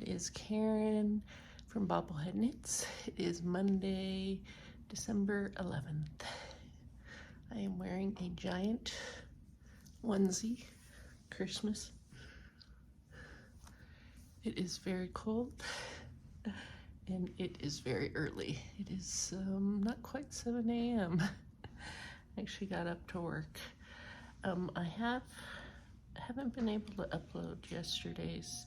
It is Karen from BobbleHeadKnits. It is Monday, December 11th. I am wearing a giant onesie, Christmas. It is very cold and it is very early. It is not quite 7 a.m. I actually got up to work. I haven't been able to upload yesterday's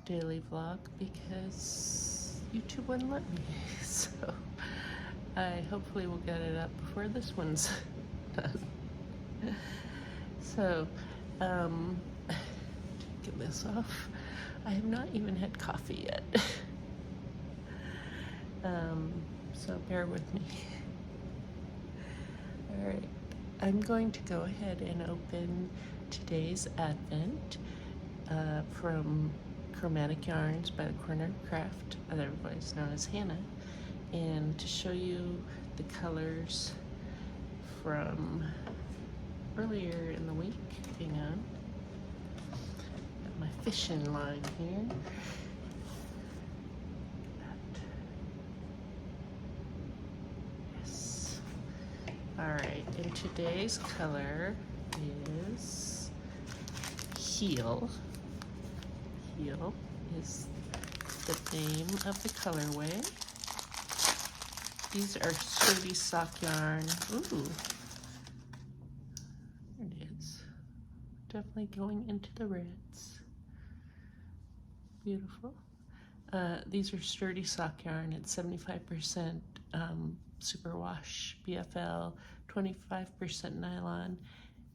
daily vlog because YouTube wouldn't let me. So I hopefully will get it up before this one's done. So get this off. I have not even had coffee yet. So bear with me. All right, I'm going to go ahead and open today's Advent from Chromatic Yarns by the Corner Craft, otherwise known as Hannah, and to show you the colors from earlier in the week. Hang on, got my fishing line here. Yes. All right, and today's color is Heel. Heel is the name of the colorway. These are sturdy sock yarn. Ooh, there it is. Definitely going into the reds. Beautiful. These are sturdy sock yarn. It's 75% superwash BFL, 25% nylon,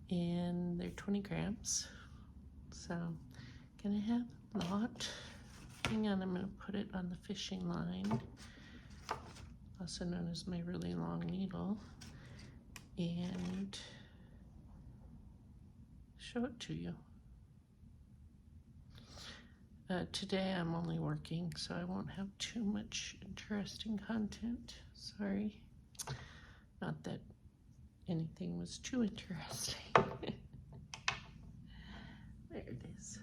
and they're 20 grams. So gonna have a lot. Hang on, I'm gonna put it on the fishing line, also known as my really long needle, and show it to you. Today I'm only working, so I won't have too much interesting content. Sorry. Not that anything was too interesting. There it is.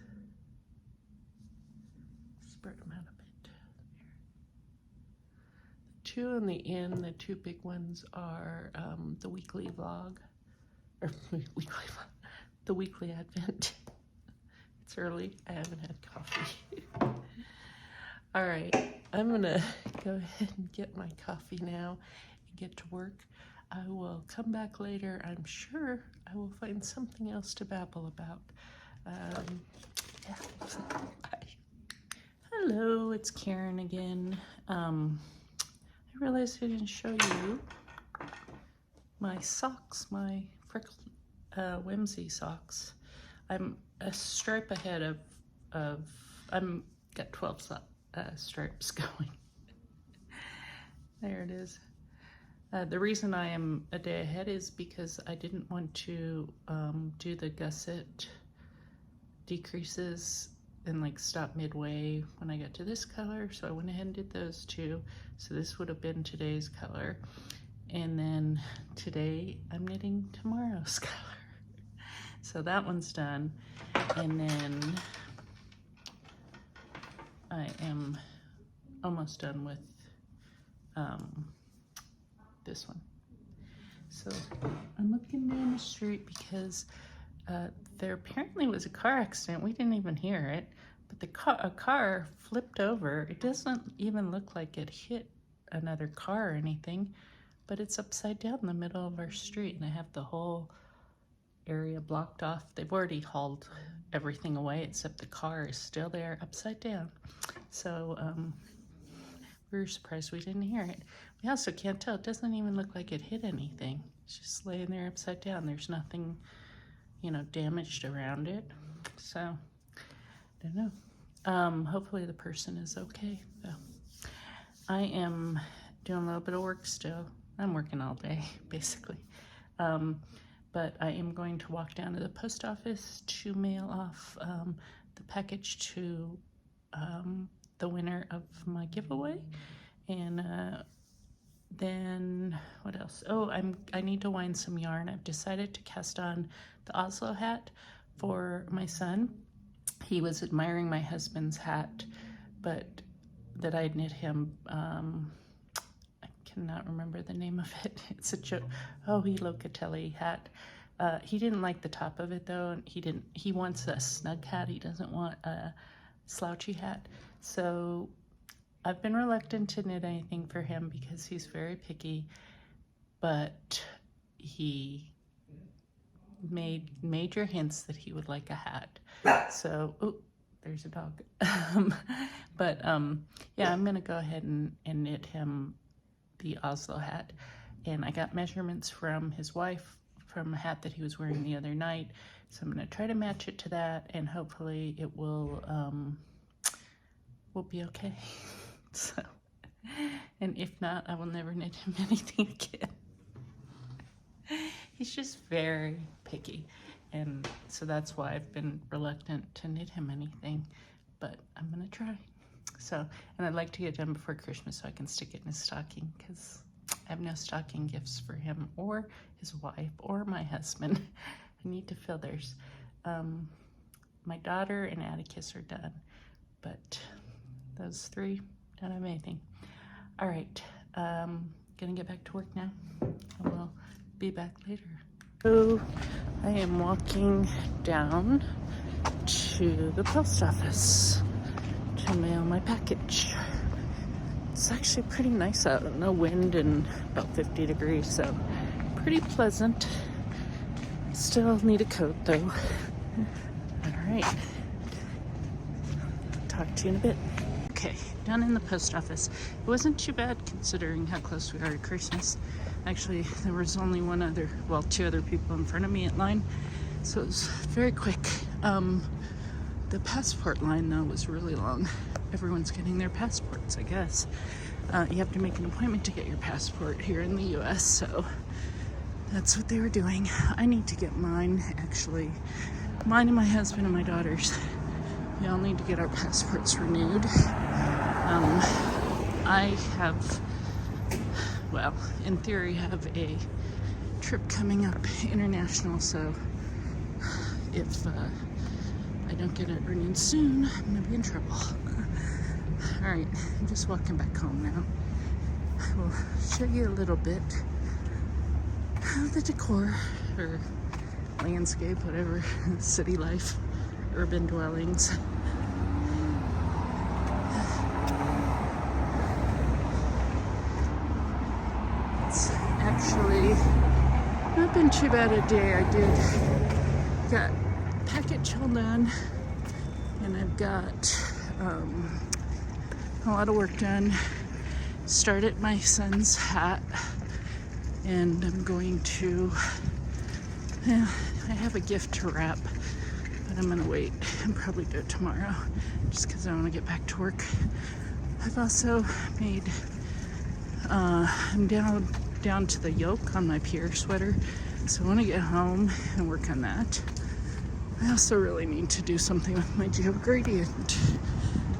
Spread them out a bit. There. The two on the end, the two big ones, are the weekly vlog, or the weekly Advent. It's early. I haven't had coffee. All right, I'm gonna go ahead and get my coffee now and get to work. I will come back later. I'm sure I will find something else to babble about. Yeah. Bye. Hello, it's Karen again. I realized I didn't show you my socks, my freckled whimsy socks. I'm a stripe ahead of I'm got 12 stripes going. There it is. The reason I am a day ahead is because I didn't want to do the gusset decreases and like stop midway when I got to this color, so I went ahead and did those two. So this would have been today's color, and then today I'm knitting tomorrow's color. So that one's done, and then I am almost done with this one. So I'm looking down the street because there apparently was a car accident. We didn't even hear it, but a car flipped over. It doesn't even look like it hit another car or anything, but it's upside down in the middle of our street, and I have the whole area blocked off. They've already hauled everything away except the car is still there upside down. So we were surprised we didn't hear it. We also can't tell. It doesn't even look like it hit anything. It's just laying there upside down. There's nothing, you know, damaged around it. So I don't know. Hopefully the person is okay though. I am doing a little bit of work still. I'm working all day basically. But I am going to walk down to the post office to mail off the package to the winner of my giveaway. And then what else? Oh, I need to wind some yarn. I've decided to cast on the Oslo hat for my son. He was admiring my husband's hat but that I knit him. I cannot remember the name of it. It's a Locatelli hat. He didn't like the top of it though, and he wants a snug hat. He doesn't want a slouchy hat. So I've been reluctant to knit anything for him because he's very picky, but he made major hints that he would like a hat. So, oh, there's a dog. Yeah, I'm gonna go ahead and knit him the Oslo hat. And I got measurements from his wife from a hat that he was wearing the other night. So I'm gonna try to match it to that, and hopefully it will be okay. So, and if not, I will never knit him anything again. He's just very picky, and so that's why I've been reluctant to knit him anything, but I'm gonna try. So, and I'd like to get it done before Christmas so I can stick it in his stocking, because I have no stocking gifts for him or his wife or my husband. I need to fill theirs. My daughter and Atticus are done, but those three don't have anything. All right, gonna get back to work now. I will be back later. So I am walking down to the post office to mail my package. It's actually pretty nice out, no wind and about 50 degrees, so pretty pleasant. Still need a coat though. All right, talk to you in a bit. Okay, down in the post office. It wasn't too bad considering how close we are to Christmas. Actually, there was only two other people in front of me at line, so it was very quick. The passport line though was really long. Everyone's getting their passports, I guess. You have to make an appointment to get your passport here in the US, so that's what they were doing. I need to get mine, actually. Mine and my husband and my daughter's. We all need to get our passports renewed. I have, well, in theory, have a trip coming up international, so if I don't get it renewed soon, I'm gonna be in trouble. All right, I'm just walking back home now. I will show you a little bit of the decor, or landscape, whatever, city life, urban dwellings. It's actually not been too bad a day. I got package all done, and I've got a lot of work done. Started my son's hat, and I'm going to, I have a gift to wrap, but I'm gonna wait and probably do it tomorrow just because I want to get back to work. I've also made, I'm down to the yoke on my Pierre sweater, so I want to get home and work on that. I also really need to do something with my geo gradient,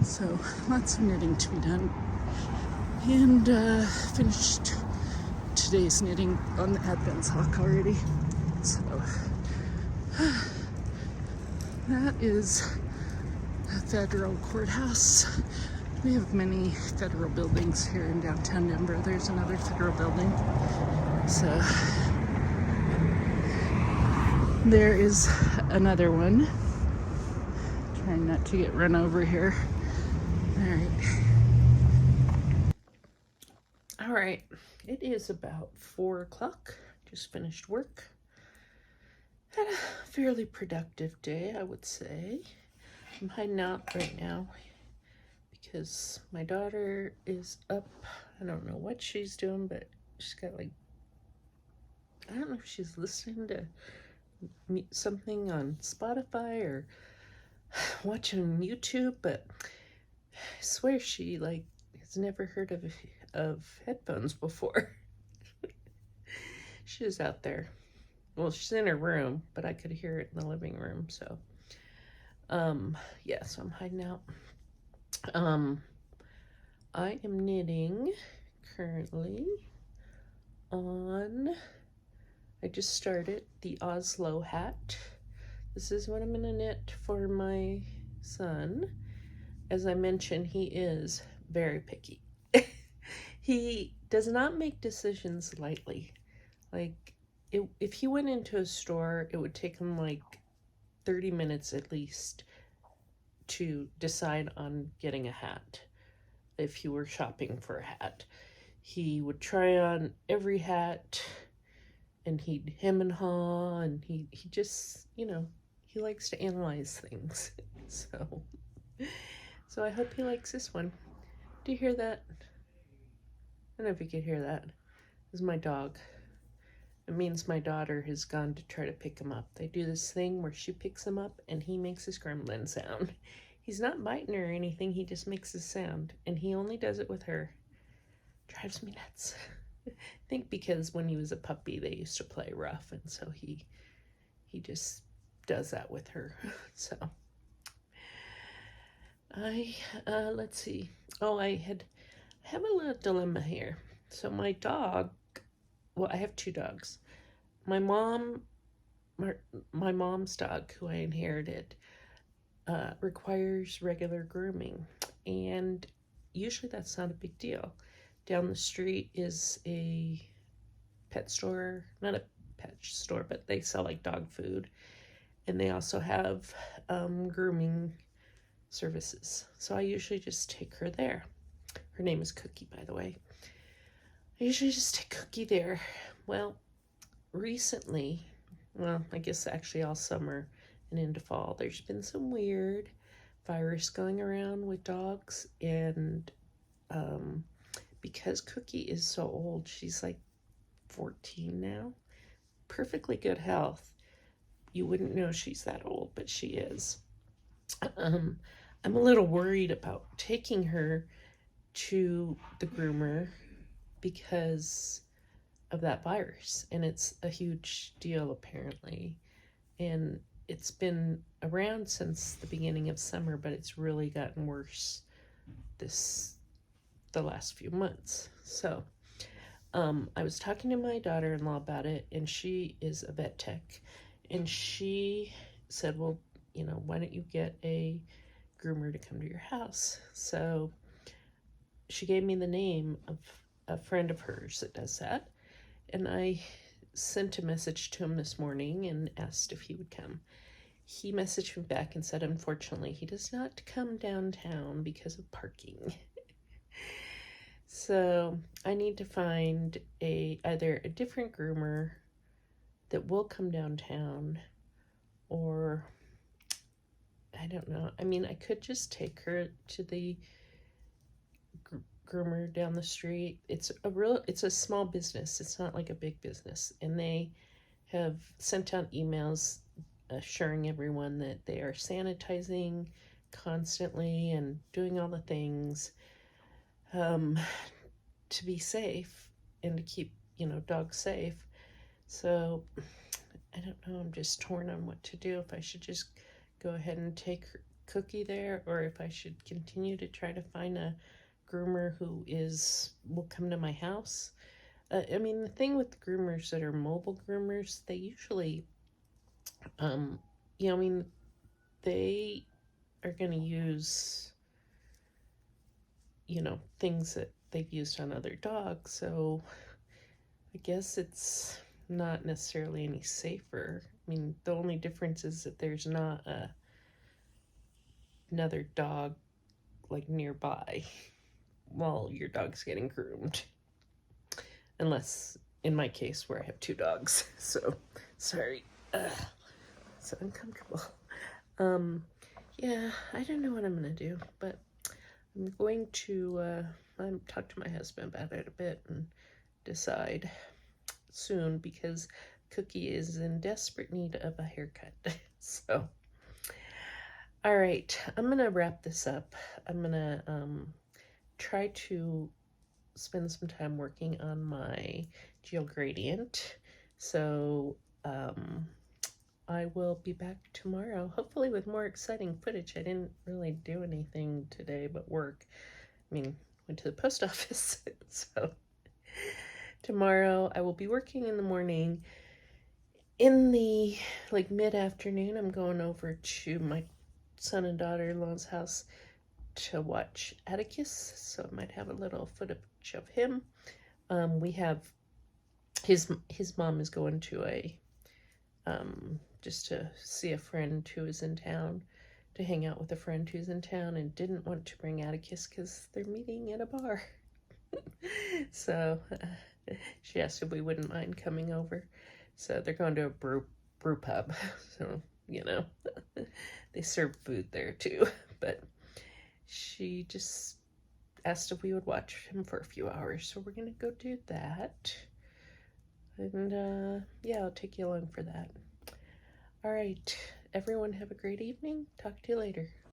so lots of knitting to be done. And finished today's knitting on the Advent sock already, so that is a federal courthouse. We have many federal buildings here in downtown Denver. There's another federal building, so there is another one. Trying not to get run over here. All right, it is about 4 o'clock. Just finished work. Had a fairly productive day, I would say. I'm hiding out right now because my daughter is up. I don't know what she's doing, but she's got I don't know if she's listening to something on Spotify or watching YouTube, but I swear she has never heard of headphones before. She's out there. Well, she's in her room, but I could hear it in the living room, so yeah, so I'm hiding out. I am knitting currently on, I just started the Oslo hat. This is what I'm gonna knit for my son, as I mentioned, he is very picky. He does not make decisions lightly. Like, if he went into a store, it would take him like 30 minutes at least to decide on getting a hat. If he were shopping for a hat, he would try on every hat, and he'd hem and haw, and he just, you know, he likes to analyze things. So I hope he likes this one. Do you hear that? I don't know if you could hear that. This is my dog. It means my daughter has gone to try to pick him up. They do this thing where she picks him up and he makes this grumbling sound. He's not biting her or anything, he just makes this sound, and he only does it with her. Drives me nuts. I think because when he was a puppy they used to play rough, and so he just does that with her. So let's see. Oh, I have a little dilemma here. So my dog, well, I have 2 dogs. My mom's dog, who I inherited, requires regular grooming, and usually that's not a big deal. Down the street is a pet store, not a pet store, but they sell like dog food, and they also have grooming services. So I usually just take her there. Her name is Cookie, by the way. I usually just take Cookie there. Well, recently, well, I guess actually all summer and into fall, there's been some weird virus going around with dogs, and because Cookie is so old, she's like 14 now, perfectly good health. You wouldn't know she's that old, but she is. I'm a little worried about taking her to the groomer because of that virus, and it's a huge deal apparently, and it's been around since the beginning of summer, but it's really gotten worse the last few months. So I was talking to my daughter-in-law about it, and she is a vet tech, and she said, well, you know, why don't you get a groomer to come to your house? So she gave me the name of a friend of hers that does that, and I sent a message to him this morning and asked if he would come. He messaged me back and said, unfortunately, he does not come downtown because of parking. So I need to find either a different groomer that will come downtown, or I don't know. I mean, I could just take her to the groomer down the street. It's a small business. It's not like a big business, and they have sent out emails assuring everyone that they are sanitizing constantly and doing all the things to be safe and to keep, you know, dogs safe. So I don't know, I'm just torn on what to do, if I should just go ahead and take Cookie there, or if I should continue to try to find a groomer who will come to my house. I mean, the thing with groomers that are mobile groomers, they usually you know, I mean, they are going to use, you know, things that they've used on other dogs, so I guess it's not necessarily any safer. I mean, the only difference is that there's not another dog like nearby while your dog's getting groomed, unless in my case where I have 2 dogs. So sorry. So uncomfortable. Yeah, I don't know what I'm gonna do, but I'm going to talk to my husband about it a bit and decide soon, because Cookie is in desperate need of a haircut. So all right, I'm gonna wrap this up. I'm gonna try to spend some time working on my gel gradient. So I will be back tomorrow, hopefully with more exciting footage. I didn't really do anything today but work. I mean, went to the post office. So tomorrow I will be working in the morning. In the like mid-afternoon, I'm going over to my son and daughter-in-law's house to watch Atticus, so I might have a little footage of him. We have his mom is going to a just to see a friend who is in town, to hang out with a friend who's in town, and didn't want to bring Atticus because they're meeting at a bar. So she asked if we wouldn't mind coming over. So they're going to a brew pub. So, you know, they serve food there too. But she just asked if we would watch him for a few hours. So we're going to go do that. And yeah, I'll take you along for that. All right, everyone have a great evening. Talk to you later.